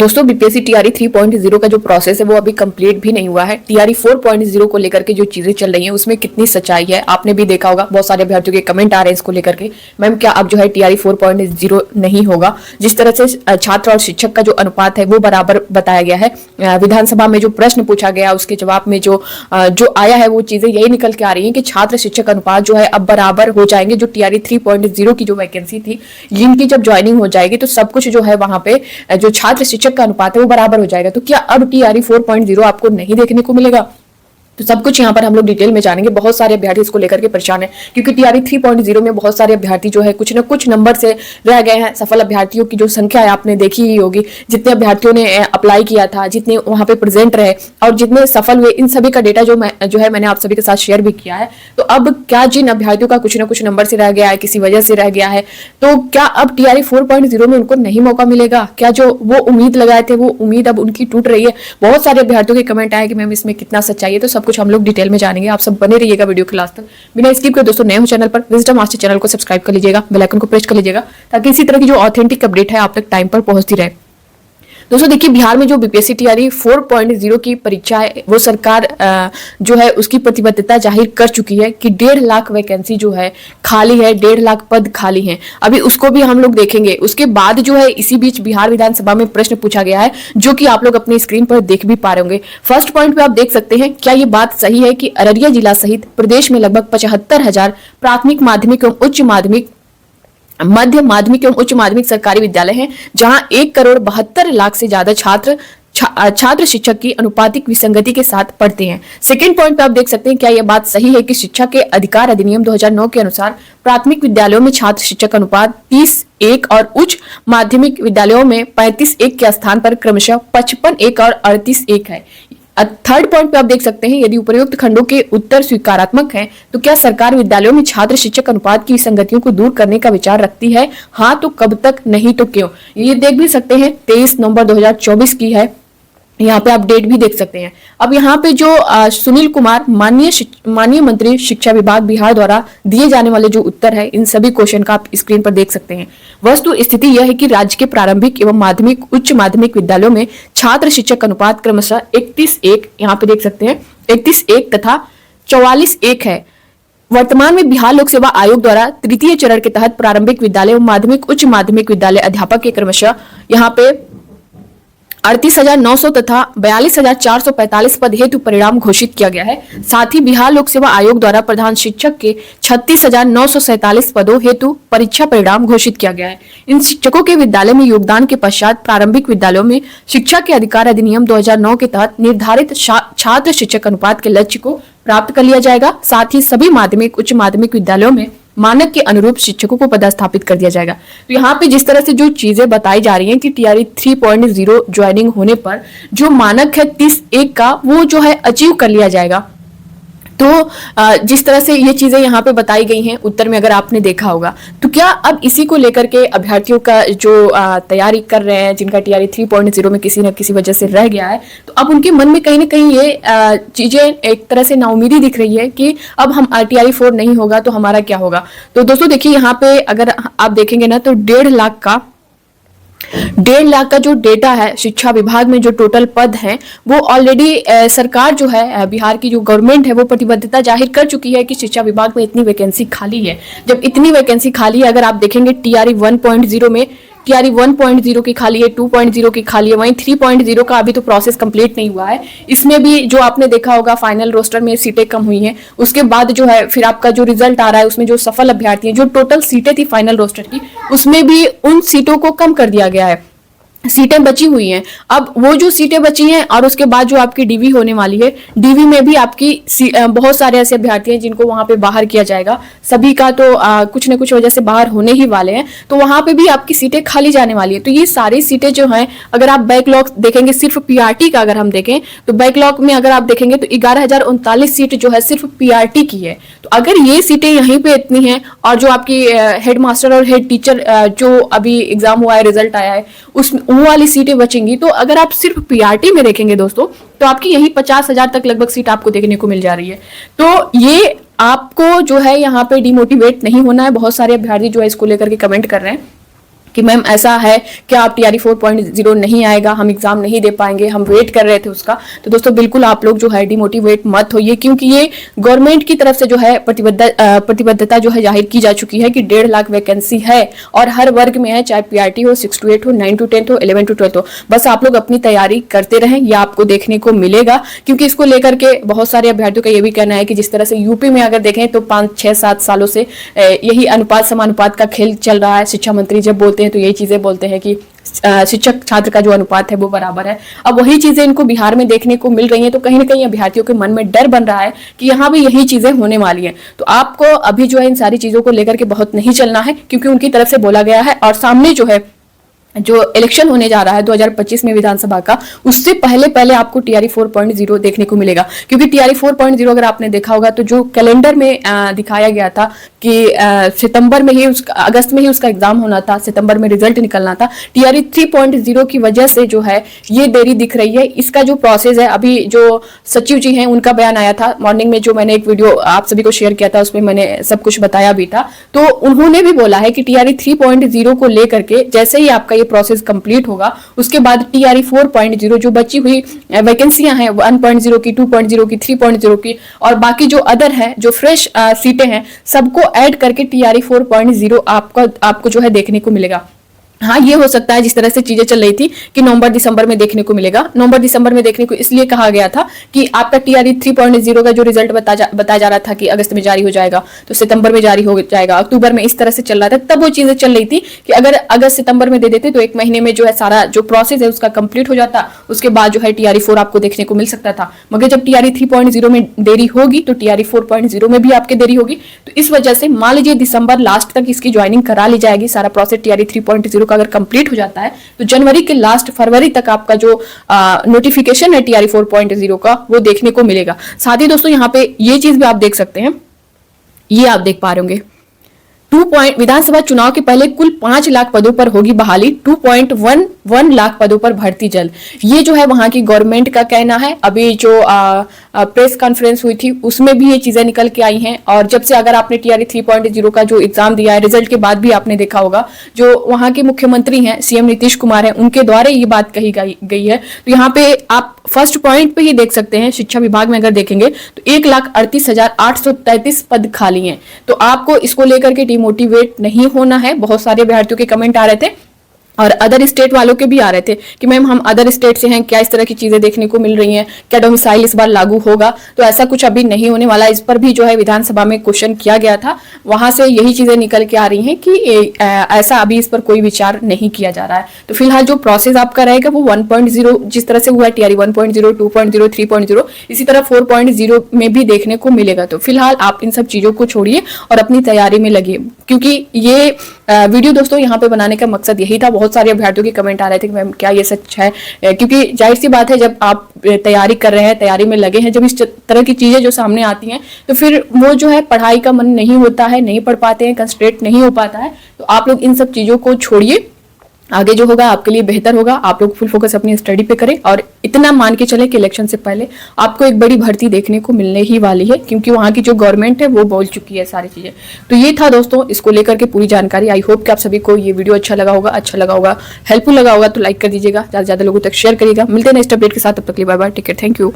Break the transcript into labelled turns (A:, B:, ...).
A: दोस्तों BPSC TRE 3.0 का जो प्रोसेस है वो अभी कंप्लीट भी नहीं हुआ है। टीआरई 4.0 को लेकर के जो चीजें चल रही हैं उसमें कितनी सच्चाई है आपने भी देखा होगा। बहुत सारे अभ्यर्थियों के कमेंट आ रहे हैं इसको लेकर के, मैम क्या अब जो है टीआरई 4.0 नहीं होगा। जिस तरह से छात्र और शिक्षक का जो अनुपात है वो बराबर बताया गया है। विधानसभा में जो प्रश्न पूछा गया उसके जवाब में जो आया है वो चीजें यही निकल के आ रही है कि छात्र शिक्षक अनुपात जो है अब बराबर हो जाएंगे। जो टीआरई 3.0 की जो वैकेंसी थी जिनकी जब ज्वाइनिंग हो जाएगी तो सब कुछ जो है वहां पे जो छात्र शिक्षक का अनुपात है वो बराबर हो जाएगा। तो क्या अब टीआरई 4.0 आपको नहीं देखने को मिलेगा? तो सब कुछ यहाँ पर हम लोग डिटेल में जानेंगे। बहुत सारे अभ्यर्थी इसको लेकर के परेशान हैं क्योंकि टीआरई 3.0 में बहुत सारे अभ्यर्थी जो है कुछ न कुछ नंबर से रह गए हैं। सफल अभ्यर्थियों की जो संख्या है आपने देखी ही होगी, जितने अभ्यर्थियों ने अप्लाई किया था, जितने वहां पे प्रेजेंट रहे और जितने सफल हुए, इन सभी का डेटा जो है मैंने आप सभी के साथ शेयर भी किया है। तो अब क्या जिन अभ्यर्थियों का कुछ न कुछ नंबर से रह गया है, किसी वजह से रह गया है, तो क्या अब टीआरई 4.0 में उनको नहीं मौका मिलेगा? क्या जो वो उम्मीद लगाए थे वो उम्मीद अब उनकी टूट रही है? बहुत सारे अभ्यर्थियों के कमेंट आए कि मैम इसमें कितना सच्चाई है। तो सब कुछ हम लोग डिटेल में जानेंगे। आप सब बने रहिएगा वीडियो के लास्ट तक। बिना स्किप के दोस्तों नए हो चैनल पर विजडम मास्टर चैनल को सब्सक्राइब कर लीजिएगा, बेल आइकन को प्रेस कर लीजिएगा ताकि इसी तरह की जो ऑथेंटिक अपडेट है आप तक टाइम पर पहुंचती रहे। दोस्तों देखिए, बिहार में जो बीपीएससी टीआरई 4.0 की परीक्षा है वो सरकार जो है उसकी प्रतिबद्धता जाहिर कर चुकी है कि 1.5 लाख वैकेंसी जो है खाली है, 1.5 लाख पद खाली हैं। अभी उसको भी हम लोग देखेंगे। उसके बाद जो है इसी बीच बिहार विधानसभा में प्रश्न पूछा गया है जो कि आप लोग अपनी स्क्रीन पर देख भी पा रहे होंगे। फर्स्ट पॉइंट पे आप देख सकते हैं, क्या ये बात सही है कि अररिया जिला सहित प्रदेश में लगभग 75,000 प्राथमिक, माध्यमिक एवं उच्च माध्यमिक, मध्य माध्यमिक एवं उच्च माध्यमिक सरकारी विद्यालय हैं जहां 1,72,00,000 से ज्यादा छात्र शिक्षक की अनुपातिक विसंगति के साथ पढ़ते हैं। सेकंड पॉइंट पे आप देख सकते हैं, क्या यह बात सही है कि शिक्षा के अधिकार अधिनियम 2009 के अनुसार प्राथमिक विद्यालयों में छात्र शिक्षक अनुपात 30:1 और उच्च माध्यमिक विद्यालयों में 35:1 के स्थान पर क्रमशः 55:1 और 38:1 है। थर्ड पॉइंट पे आप देख सकते हैं, यदि उपरोक्त खंडों के उत्तर स्वीकारात्मक हैं तो क्या सरकार विद्यालयों में छात्र शिक्षक अनुपात की विसंगतियों को दूर करने का विचार रखती है? हाँ तो कब तक, नहीं तो क्यों? ये देख भी सकते हैं 23 नवंबर 2024 की है। यहाँ पे आप डेट भी देख सकते हैं। अब यहाँ पे जो सुनील कुमार माननीय मंत्री शिक्षा विभाग बिहार द्वारा दिए जाने वाले जो उत्तर है इन सभी क्वेश्चन का आप स्क्रीन पर देख सकते हैं। वस्तु स्थिति यह है कि राज्य के प्रारंभिक एवं माध्यमिक, उच्च माध्यमिक विद्यालयों में छात्र शिक्षक अनुपात क्रमशः 31:1, यहाँ पे देख सकते हैं 31:1 तथा 44:1 है। वर्तमान में बिहार लोक सेवा आयोग द्वारा तृतीय चरण के तहत प्रारंभिक विद्यालय एवं माध्यमिक, उच्च माध्यमिक विद्यालय अध्यापक के क्रमशः यहाँ पे 38,900 तथा 42,445 पद हेतु परिणाम घोषित किया गया है। साथ ही बिहार लोक सेवा आयोग द्वारा प्रधान शिक्षक के 36,947 पदों हेतु परीक्षा परिणाम घोषित किया गया है। इन शिक्षकों के विद्यालय में योगदान के पश्चात प्रारंभिक विद्यालयों में शिक्षा के अधिकार अधिनियम 2009 के तहत निर्धारित छात्र शिक्षक अनुपात के लक्ष्य को प्राप्त कर लिया जाएगा। साथ ही सभी माध्यमिक, उच्च माध्यमिक विद्यालयों में मानक के अनुरूप शिक्षकों को पदस्थापित कर दिया जाएगा। तो यहाँ पे जिस तरह से जो चीजें बताई जा रही हैं कि टीआरई 3.0 ज्वाइनिंग होने पर जो मानक है 30:1 का वो जो है अचीव कर लिया जाएगा। तो जिस तरह से ये चीजें यहाँ पे बताई गई हैं उत्तर में, अगर आपने देखा होगा, तो क्या अब इसी को लेकर के अभ्यर्थियों का जो तैयारी कर रहे हैं, जिनका टीआरई 3.0 में किसी न किसी वजह से रह गया है, तो अब उनके मन में कहीं ना कहीं ये चीजें एक तरह से नाउमीदी दिख रही है कि अब हम टीआरई 4 नहीं होगा तो हमारा क्या होगा। तो दोस्तों देखिए, यहाँ पे अगर आप देखेंगे ना तो 1.5 लाख का जो डेटा है शिक्षा विभाग में, जो टोटल पद हैं वो ऑलरेडी सरकार जो है, बिहार की जो गवर्नमेंट है वो प्रतिबद्धता जाहिर कर चुकी है कि शिक्षा विभाग में इतनी वैकेंसी खाली है। जब इतनी वैकेंसी खाली है, अगर आप देखेंगे टीआरई 1.0 में टीआरई 1.0 की खाली है, 2.0 की खाली है, वहीं 3.0 का अभी तो प्रोसेस कंप्लीट नहीं हुआ है। इसमें भी जो आपने देखा होगा फाइनल रोस्टर में सीटें कम हुई हैं। उसके बाद जो है फिर आपका जो रिजल्ट आ रहा है उसमें जो सफल अभ्यर्थी हैं, जो टोटल सीटें थी फाइनल रोस्टर की, उसमें भी उन सीटों को कम कर दिया गया है। सीटें बची हुई हैं। अब वो जो सीटें बची हैं और उसके बाद जो आपकी डीवी होने वाली है, डीवी में भी आपकी बहुत सारे ऐसे अभ्यर्थी हैं जिनको वहां पे बाहर किया जाएगा। सभी का तो कुछ न कुछ वजह से बाहर होने ही वाले हैं, तो वहां पे भी आपकी सीटें खाली जाने वाली है। तो ये सारी सीटें जो हैं, अगर आप बैकलॉग देखेंगे, सिर्फ पीआरटी का अगर हम देखें तो बैकलॉग में अगर आप देखेंगे तो 11,039 सीट जो है सिर्फ पीआरटी की है। तो अगर ये सीटें यहीं पे इतनी हैं और जो आपकी हेड मास्टर और हेड टीचर जो अभी एग्जाम हुआ है, रिजल्ट आया है, उस वो वाली सीटें बचेंगी, तो अगर आप सिर्फ पीआरटी में देखेंगे दोस्तों तो आपकी यही 50,000 तक लगभग सीट आपको देखने को मिल जा रही है। तो ये आपको जो है यहाँ पे डिमोटिवेट नहीं होना है। बहुत सारे अभ्यर्थी जो है इसको लेकर के कमेंट कर रहे हैं कि मैम ऐसा है कि आप टीआरई 4.0 नहीं आएगा, हम एग्जाम नहीं दे पाएंगे, हम वेट कर रहे थे उसका। तो दोस्तों बिल्कुल आप लोग जो है डिमोटिवेट मत होइए, क्योंकि ये गवर्नमेंट की तरफ से जो है प्रतिबद्धता जो है जाहिर की जा चुकी है कि 1.5 लाख वैकेंसी है और हर वर्ग में है, चाहे पीआरटी हो, 6 to 8 हो, 9 to 10 हो, 11 to 12 हो। बस आप लोग अपनी तैयारी करते रहें, यह आपको देखने को मिलेगा। क्योंकि इसको लेकर के बहुत सारे अभ्यर्थियों का ये भी कहना है कि जिस तरह से यूपी में अगर देखें तो 5, 6, 7 सालों से यही अनुपात समानुपात का खेल चल रहा है। शिक्षा मंत्री जब बोलते हैं तो यही चीजें बोलते हैं कि शिक्षक छात्र का जो अनुपात है वो बराबर है। अब वही चीजें इनको बिहार में देखने को मिल रही हैं, तो कहीं ना कहीं अभ्यर्थियों के मन में डर बन रहा है कि यहाँ भी यही चीजें होने वाली हैं। तो आपको अभी जो है इन सारी चीजों को लेकर के बहुत नहीं चलना है, क्योंकि उनकी तरफ से बोला गया है और सामने जो है जो इलेक्शन होने जा रहा है 2025 में विधानसभा का, उससे पहले आपको टीआरई 4.0 देखने को मिलेगा। क्योंकि टीआरई 4.0 अगर आपने देखा होगा तो जो कैलेंडर में दिखाया गया था कि सितंबर में ही अगस्त में ही उसका एग्जाम होना था, सितंबर में रिजल्ट निकलना था। टीआरई 3.0 की वजह से जो है ये देरी दिख रही है। इसका जो प्रोसेस है, अभी जो सचिव जी हैं उनका बयान आया था मॉर्निंग में, जो मैंने एक वीडियो आप सभी को शेयर किया था, उसमें मैंने सब कुछ बताया भी था। तो उन्होंने भी बोला है कि टीआरई 3.0 को लेकर के जैसे ही आपका प्रोसेस कंप्लीट होगा, उसके बाद टीआरई 4.0 जो बची हुई वैकेंसियां हैं 1.0 की, 2.0 की, 3.0 की और बाकी जो अदर है, जो फ्रेश सीटें हैं, सबको ऐड करके टीआरई 4.0 आपको जो है देखने को मिलेगा। हाँ, ये हो सकता है जिस तरह से चीजें चल रही थी कि नवंबर दिसंबर में देखने को मिलेगा। नवंबर दिसंबर में देखने को इसलिए कहा गया था कि आपका टीआरई 3.0 का जो रिजल्ट बताया जा रहा था कि अगस्त में जारी हो जाएगा, तो सितंबर में जारी हो जाएगा, अक्टूबर में, इस तरह से चल रहा था। तब वो चीजें चल रही थी कि अगर अगस्त सितंबर में दे देते तो 1 महीने में जो है सारा जो प्रोसेस है उसका कंप्लीट हो जाता, उसके बाद जो है टीआरई 4 आपको देखने को मिल सकता था। मगर जब टीआरई 3.0 में देरी होगी तो टीआरई 4.0 में भी आपके देरी होगी। तो इस वजह से मान लीजिए दिसंबर लास्ट तक इसकी ज्वाइनिंग करा ली जाएगी, सारा प्रोसेस टीआरई 3.0 का अगर कंप्लीट हो जाता है तो जनवरी के लास्ट, फरवरी तक आपका जो नोटिफिकेशन है टीआरई 4.0 का वो देखने को मिलेगा। साथ ही दोस्तों यहाँ पे ये चीज भी आप देख सकते हैं, ये आप देख पा रहे होंगे विधानसभा चुनाव के पहले कुल 5 लाख पदों पर होगी बहाली, 2.11 लाख पदों पर भर्ती जल्द। ये जो है वहां की गवर्नमेंट का कहना है। अभी जो प्रेस कॉन्फ्रेंस हुई थी उसमें भी ये चीजें निकल के आई हैं। और जब से अगर आपने टीआरई 3.0 का जो एग्जाम दिया है, रिजल्ट के बाद भी आपने देखा होगा, जो वहां के मुख्यमंत्री हैं सीएम नीतीश कुमार हैं, उनके द्वारा ये बात कही गई है। तो यहाँ पे आप फर्स्ट पॉइंट पे ही देख सकते हैं, शिक्षा विभाग में अगर देखेंगे तो 1,38,833 पद खाली हैं। तो आपको इसको लेकर के डिमोटिवेट नहीं होना है। बहुत सारे अभ्यर्थियों के कमेंट आ रहे थे और अदर स्टेट वालों के भी आ रहे थे कि मैम हम अदर स्टेट से हैं, क्या इस तरह की चीजें देखने को मिल रही हैं, क्या डोमिसाइल इस बार लागू होगा? तो ऐसा कुछ अभी नहीं होने वाला। इस पर भी जो है विधानसभा में क्वेश्चन किया गया था, वहां से यही चीजें निकल के आ रही हैं कि ऐसा अभी इस पर कोई विचार नहीं किया जा रहा है। तो फिलहाल जो प्रोसेस आपका रहेगा वो 1.0 जिस तरह से हुआ है टीआरई 1.0, 2.0, 3.0, इसी तरह 4.0 में भी देखने को मिलेगा। तो फिलहाल आप इन सब चीजों को छोड़िए और अपनी तैयारी में लगिए, क्योंकि ये वीडियो दोस्तों यहाँ पे बनाने का मकसद यही था। बहुत सारे अभ्यर्थियों के कमेंट आ रहे थे कि मैम क्या ये सच है? क्योंकि जाहिर सी बात है, जब आप तैयारी कर रहे हैं, तैयारी में लगे हैं, जब इस तरह की चीजें जो सामने आती हैं तो फिर वो जो है पढ़ाई का मन नहीं होता है, नहीं पढ़ पाते हैं, कंसंट्रेट नहीं हो पाता है। तो आप लोग इन सब चीजों को छोड़िए, आगे जो होगा आपके लिए बेहतर होगा। आप लोग फुल फोकस अपनी स्टडी पे करें और इतना मान के चले कि इलेक्शन से पहले आपको एक बड़ी भर्ती देखने को मिलने ही वाली है, क्योंकि वहां की जो गवर्नमेंट है वो बोल चुकी है सारी चीजें। तो ये था दोस्तों इसको लेकर के पूरी जानकारी। आई होप कि आप सभी को ये वीडियो अच्छा लगा होगा, हेल्पफुल लगा होगा तो लाइक कर दीजिएगा, ज्यादा से ज्यादा लोगों तक शेयर करिएगा। मिलते हैं नेक्स्ट अपडेट के साथ, तब तक के लिए bye bye, take care, thank you.